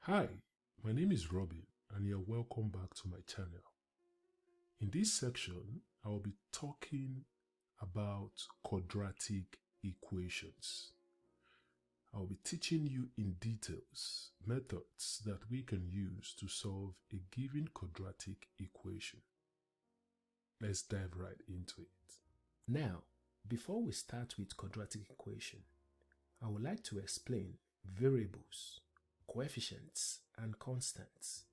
Hi, my name is Robin and you're welcome back to my channel. In this section, I will be talking about quadratic equations. I will be teaching you in details methods that we can use to solve a given quadratic equation. Let's dive right into it. Now, before we start with quadratic equation, I would like to explain variables, coefficients, and constants,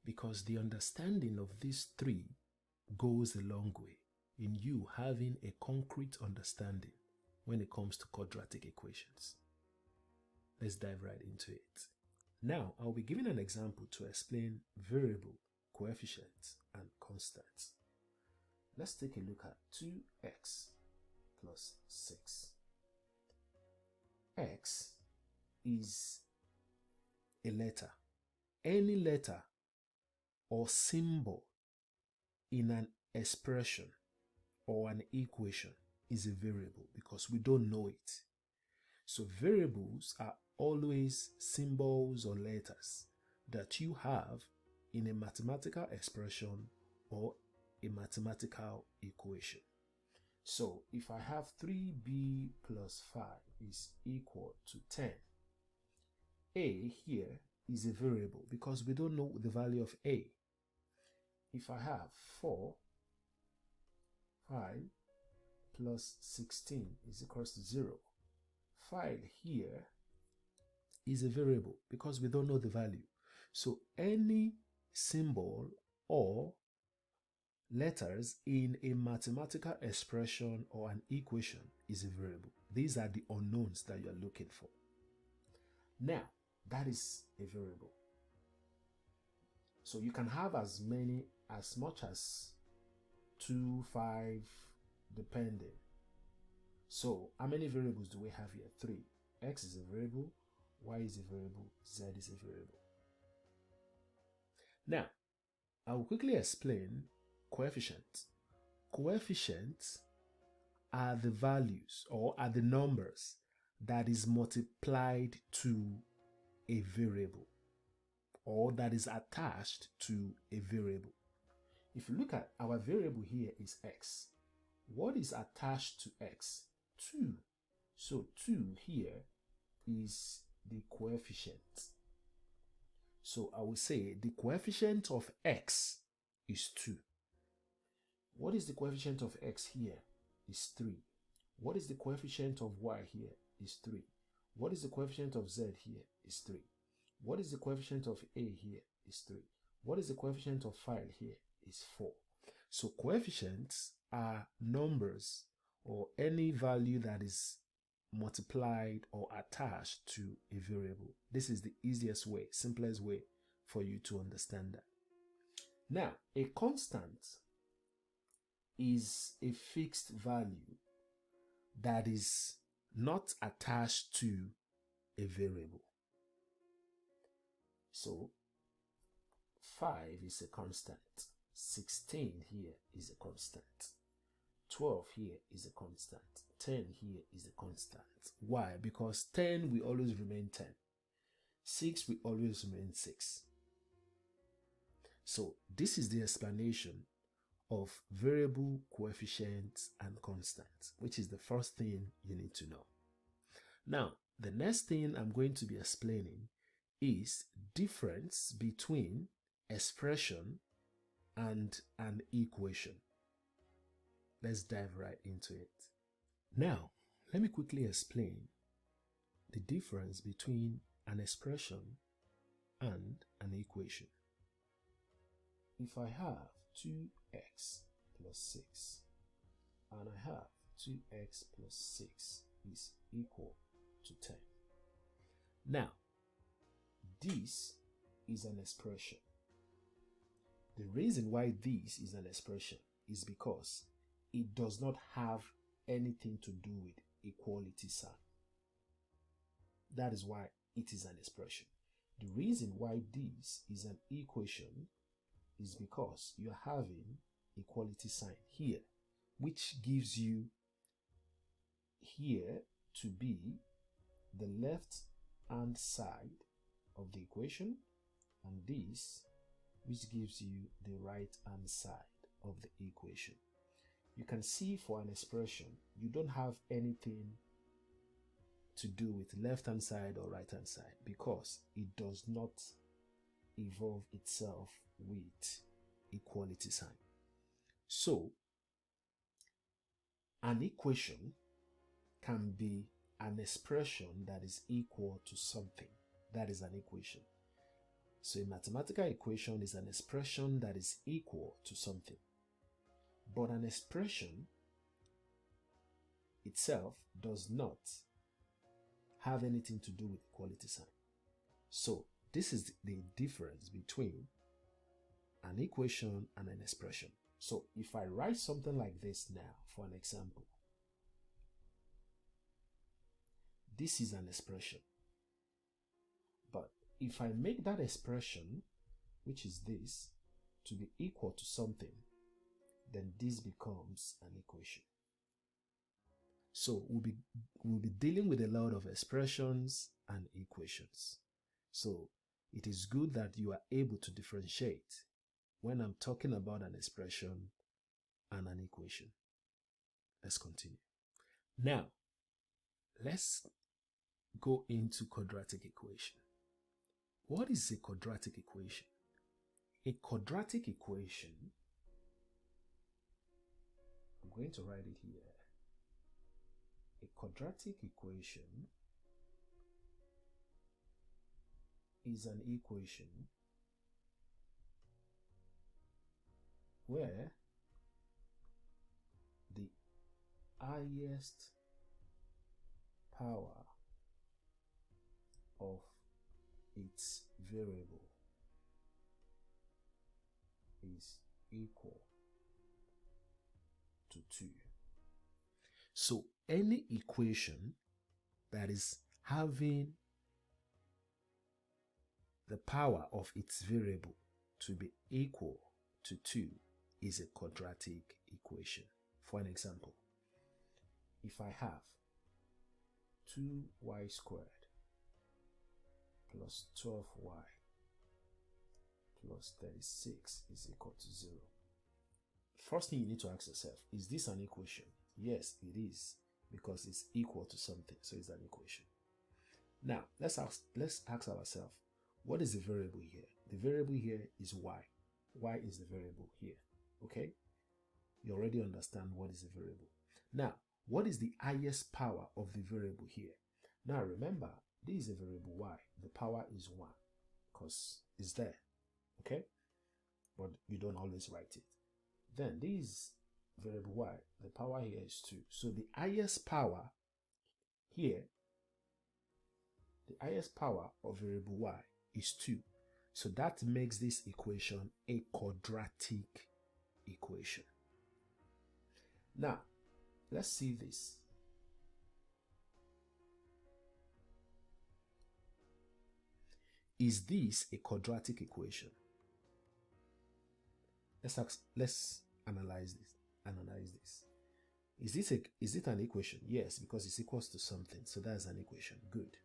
because the understanding of these three goes a long way in you having a concrete understanding when it comes to quadratic equations. Let's dive right into it. Now, I'll be giving an example to explain variable, coefficients, and constants. Let's take a look at 2x plus 6. X is a letter. Any letter or symbol in an expression or an equation is a variable because we don't know it. So variables are always symbols or letters that you have in a mathematical expression or a mathematical equation. So if I have 3b plus 5 is equal to 10, a here is a variable because we don't know the value of a. If I have 5 plus 16 is equals to 0, 5 here is a variable because we don't know the value. So any symbol or letters in a mathematical expression or an equation is a variable. These are the unknowns that you're looking for. Now, that is a variable. So you can have as much as 2, 5, depending. So how many variables do we have here? 3. X is a variable, Y is a variable, Z is a variable. Now, I will quickly explain coefficients. Coefficients are the values or are the numbers that is multiplied to a variable or that is attached to a variable. If you look at our variable here is x. What is attached to x? 2. So 2 here is the coefficient. So I will say the coefficient of x is 2. What is the coefficient of x here? Is 3. What is the coefficient of y here? Is 3. What is the coefficient of z here? Is 3. What is the coefficient of a here? Is 3. What is the coefficient of 5 here? Is 4. So coefficients are numbers or any value that is multiplied or attached to a variable. This is the easiest way, simplest way for you to understand that. Now, a constant is a fixed value that is not attached to a variable. So 5 is a constant, 16 here is a constant, 12 here is a constant, 10 here is a constant. Why? Because 10 will always remain 10, 6 will always remain 6. So this is the explanation of variable, coefficients, and constants, which is the first thing you need to know. Now, the next thing I'm going to be explaining is difference between expression and an equation. Let's dive right into it. Now, let me quickly explain the difference between an expression and an equation. If I have 2x plus 6 and I have 2x plus 6 is equal to 10. Now, this is an expression. The reason why this is an expression is because it does not have anything to do with equality sign. That is why it is an expression. The reason why this is an equation is because you're having equality sign here, which gives you here to be the left hand side of the equation, and this, which gives you the right hand side of the equation. You can see for an expression, you don't have anything to do with left hand side or right hand side because it does not evolve itself with equality sign. So an equation can be an expression that is equal to something. That is an equation. So a mathematical equation is an expression that is equal to something. But an expression itself does not have anything to do with equality sign. So this is the difference between an equation and an expression. So if I write something like this now, for an example, this is an expression. But if I make that expression, which is this, to be equal to something, then this becomes an equation. So we'll be dealing with a lot of expressions and equations. So it is good that you are able to differentiate when I'm talking about an expression and an equation. Let's continue. Now, let's go into quadratic equation. What is a quadratic equation? A quadratic equation, I'm going to write it here. A quadratic equation is an equation where the highest power of its variable is equal to 2. So any equation that is having the power of its variable to be equal to 2 is a quadratic equation. For an example, if I have 2y squared plus 12y plus 36 is equal to 0. First thing you need to ask yourself, is this an equation? Yes, it is, because it's equal to something, so it's an equation. Now, let's ask ourselves, what is the variable here? The variable here is y. Y is the variable here, okay? You already understand what is the variable. Now, what is the highest power of the variable here? Now, remember, this is a variable y. The power is 1, because it's there, okay? But you don't always write it. Then this variable y, the power here is 2. So the highest power here, the highest power of variable y is 2. So that makes this equation a quadratic equation. Now, let's see this. Is this a quadratic equation? Let's analyze this. Is it an equation? Yes, because it's equals to something. So that's an equation. Good.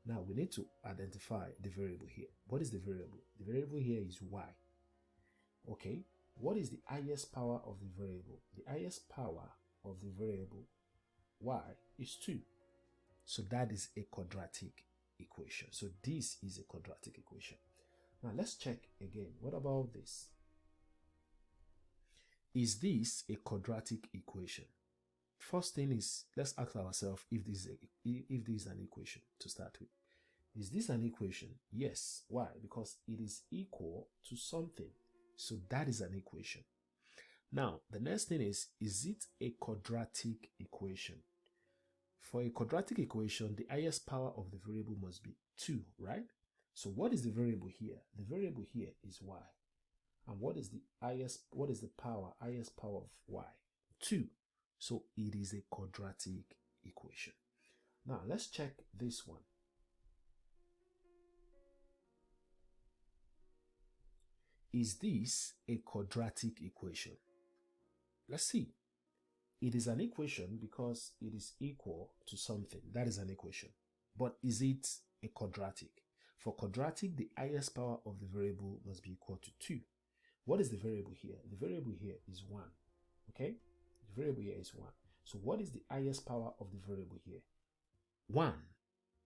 Now we need to identify the variable here. What is the variable? The variable here is y. Okay. What is the highest power of the variable? The highest power of the variable y is 2. So that is a quadratic equation. So this is a quadratic equation. Now let's check again. What about this? Is this a quadratic equation? First thing is, let's ask ourselves if this is an equation to start with. Is this an equation? Yes. Why? Because it is equal to something. So that is an equation. Now, the next thing is it a quadratic equation? For a quadratic equation, the highest power of the variable must be 2, right? So what is the variable here? The variable here is y. And what is the highest power of y? 2. So it is a quadratic equation. Now let's check this one. Is this a quadratic equation? Let's see. It is an equation because it is equal to something. That is an equation. But is it a quadratic? For quadratic, the highest power of the variable must be equal to 2. What is the variable here? The variable here is 1. Okay? The variable here is 1. So what is the highest power of the variable here? 1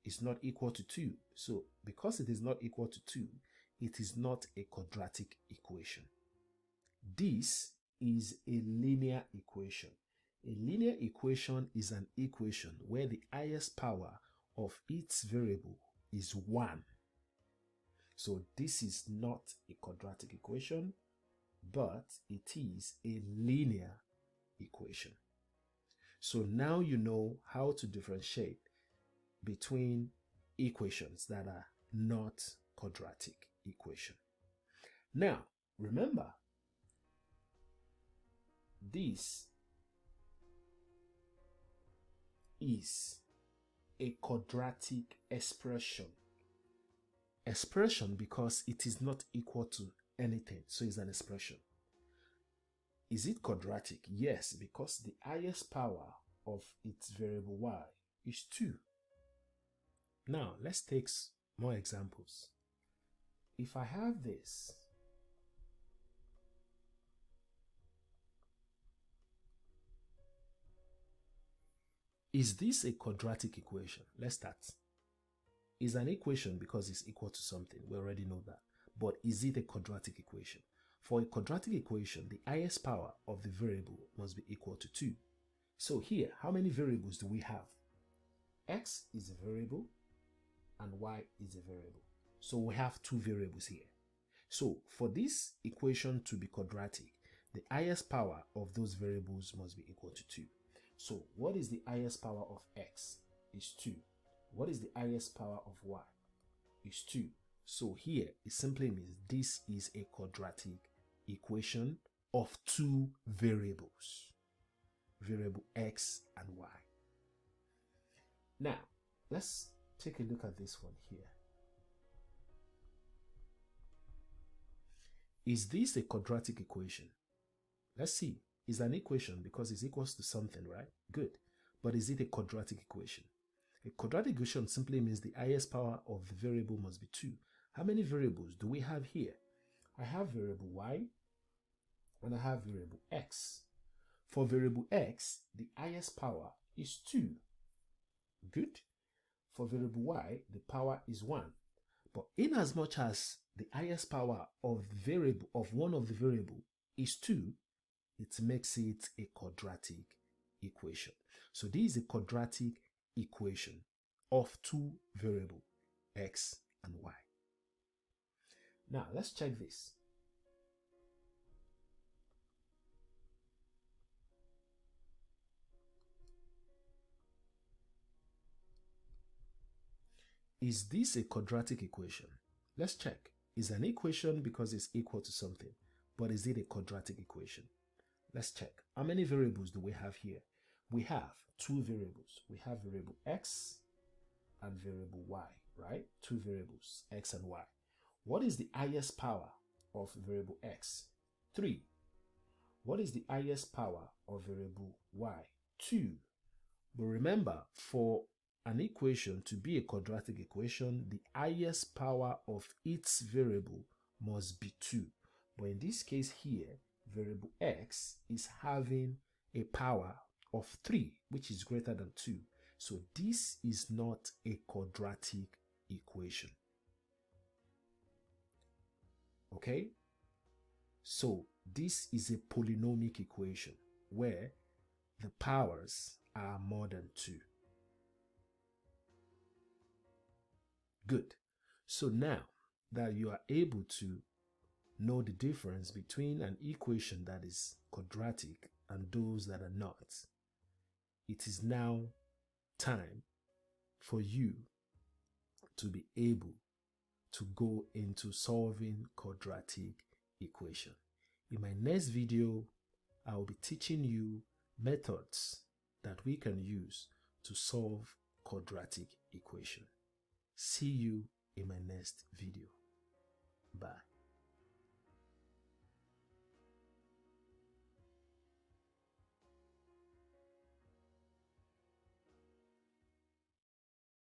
is not equal to 2. So because it is not equal to 2, it is not a quadratic equation. This is a linear equation. A linear equation is an equation where the highest power of its variable is 1. So this is not a quadratic equation, but it is a linear equation. So now you know how to differentiate between equations that are not quadratic equation. Now, remember, this is a quadratic expression. Expression because it is not equal to anything, so it's an expression. Is it quadratic? Yes, because the highest power of its variable y is 2. Now, let's take more examples. If I have this, is this a quadratic equation? Let's start. It's an equation because it's equal to something. We already know that. But is it a quadratic equation? For a quadratic equation, the highest power of the variable must be equal to 2. So here, how many variables do we have? X is a variable and y is a variable. So we have 2 variables here. So for this equation to be quadratic, the highest power of those variables must be equal to 2. So what is the highest power of x? Is 2. What is the highest power of y? Is 2. So here it simply means this is a quadratic equation of 2 variables, variable x and y. Now, let's take a look at this one here. Is this a quadratic equation? Let's see. It's an equation because it's equals to something, right? Good. But is it a quadratic equation? A quadratic equation simply means the highest power of the variable must be 2. How many variables do we have here? I have variable y and I have variable x. For variable x, the highest power is 2. Good. For variable y, the power is 1. But in as much as the highest power of one of the variable is 2, it makes it a quadratic equation. So this is a quadratic equation of 2 variables, x and y. Now let's check this. Is this a quadratic equation? Let's check. It's an equation because it's equal to something, but is it a quadratic equation? Let's check. How many variables do we have here? We have 2 variables. We have variable x and variable y, right? 2 variables, x and y. What is the highest power of variable x? 3. What is the highest power of variable y? 2. But remember, for an equation to be a quadratic equation, the highest power of its variable must be 2. But in this case here, variable x is having a power of 3, which is greater than 2. So this is not a quadratic equation. Okay? So this is a polynomial equation where the powers are more than 2. Good. So now that you are able to know the difference between an equation that is quadratic and those that are not, it is now time for you to be able to go into solving quadratic equation. In my next video, I will be teaching you methods that we can use to solve quadratic equation. See you in my next video. Bye.